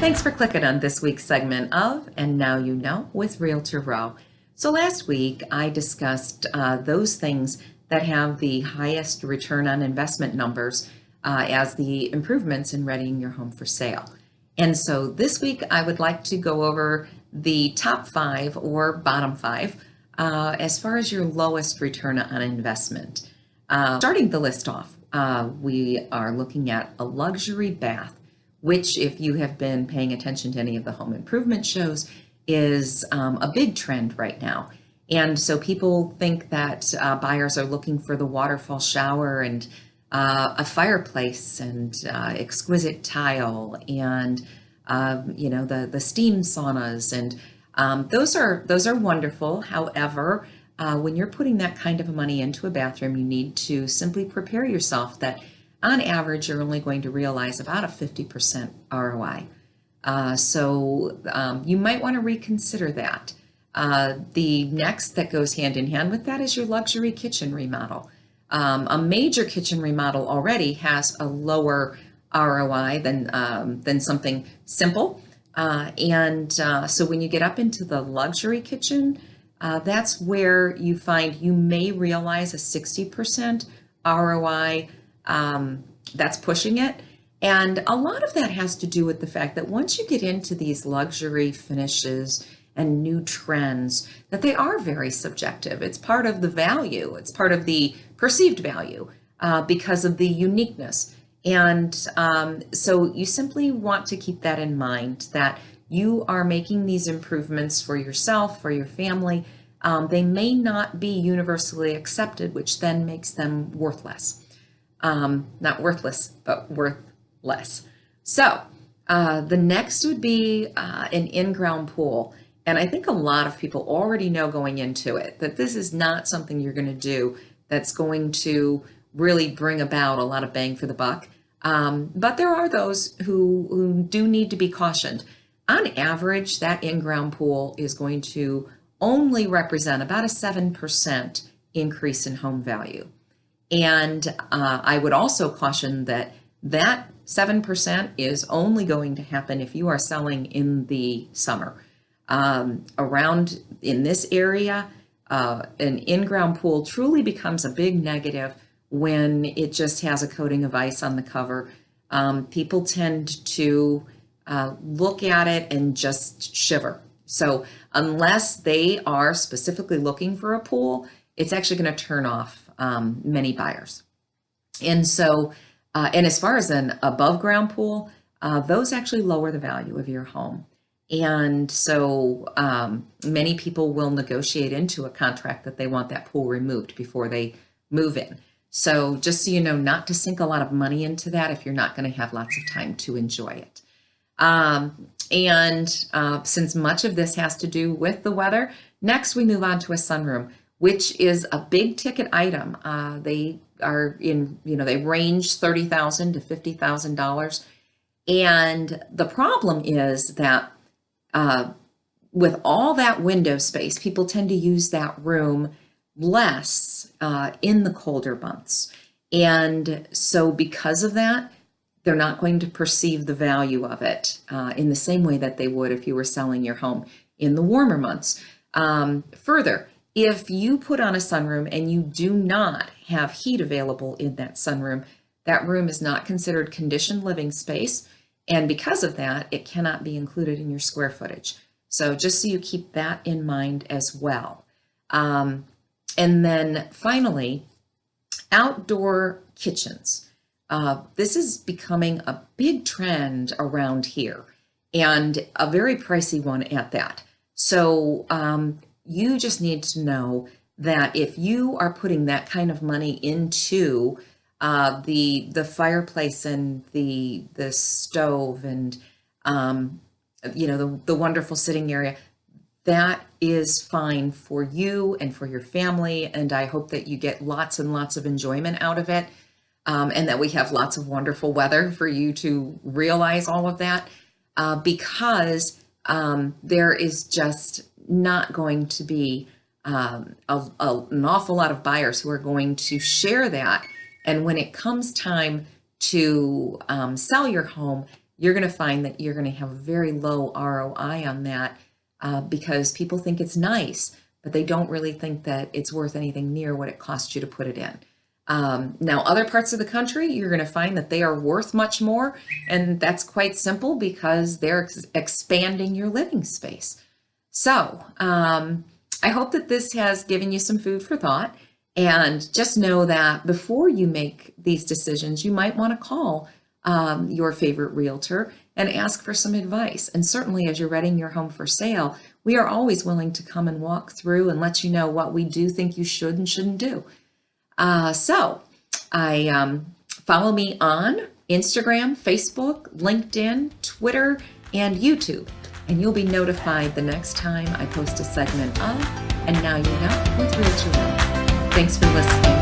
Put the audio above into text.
Thanks for clicking on this week's segment of And Now You Know with Realtor Row. So last week I discussed those things that have the highest return on investment numbers as the improvements in readying your home for sale. And so this week I would like to go over the top 5 or bottom 5 as far as your lowest return on investment. Starting the list off, we are looking at a luxury bath, which, if you have been paying attention to any of the home improvement shows, is a big trend right now. And so people think that buyers are looking for the waterfall shower and a fireplace and exquisite tile and the steam saunas, and those are wonderful. However, when you're putting that kind of money into a bathroom, you need to simply prepare yourself that on average, you're only going to realize about a 50% ROI. So you might want to reconsider that. The next that goes hand in hand with that is your luxury kitchen remodel. A major kitchen remodel already has a lower ROI than something simple. So when you get up into the luxury kitchen, that's where you find you may realize a 60% ROI. That's pushing it. And a lot of that has to do with the fact that once you get into these luxury finishes and new trends, that they are very subjective. It's part of the value. It's part of the perceived value because of the uniqueness. And so you simply want to keep that in mind, that you are making these improvements for yourself, for your family. They may not be universally accepted, which then makes them worthless. Not worthless, but worth less. So the next would be an in-ground pool. And I think a lot of people already know going into it that this is not something you're going to do that's going to really bring about a lot of bang for the buck. But there are those who do need to be cautioned. On average, that in-ground pool is going to only represent about a 7% increase in home value. And I would also caution that 7% is only going to happen if you are selling in the summer. Around in this area, an in-ground pool truly becomes a big negative when it just has a coating of ice on the cover. People tend to look at it and just shiver. So unless they are specifically looking for a pool, it's actually going to turn off many buyers. And so, and as far as an above ground pool, those actually lower the value of your home. And so many people will negotiate into a contract that they want that pool removed before they move in. So just so you know, not to sink a lot of money into that if you're not going to have lots of time to enjoy it. Since much of this has to do with the weather, next we move on to a sunroom, which is a big ticket item. They are they range $30,000 to $50,000. And the problem is that with all that window space, people tend to use that room less in the colder months. And so because of that, they're not going to perceive the value of it in the same way that they would if you were selling your home in the warmer months. Further, if you put on a sunroom and you do not have heat available in that sunroom, that room is not considered conditioned living space. And because of that, it cannot be included in your square footage. So just so you keep that in mind as well. And then finally, outdoor kitchens. This is becoming a big trend around here, and a very pricey one at that. So you just need to know that if you are putting that kind of money into the fireplace and the stove and the wonderful sitting area, that is fine for you and for your family. And I hope that you get lots and lots of enjoyment out of it. And that we have lots of wonderful weather for you to realize all of that, because there is just not going to be an awful lot of buyers who are going to share that. And when it comes time to sell your home, you're going to find that you're going to have very low ROI on that because people think it's nice, but they don't really think that it's worth anything near what it costs you to put it in. Now, other parts of the country, you're going to find that they are worth much more, and that's quite simple because they're expanding your living space. So I hope that this has given you some food for thought, and just know that before you make these decisions, you might want to call your favorite realtor and ask for some advice. And certainly as you're readying your home for sale, we are always willing to come and walk through and let you know what we do think you should and shouldn't do. So follow me on Instagram, Facebook, LinkedIn, Twitter, and YouTube, and you'll be notified the next time I post a segment of And Now You Know with Realtor. Thanks for listening.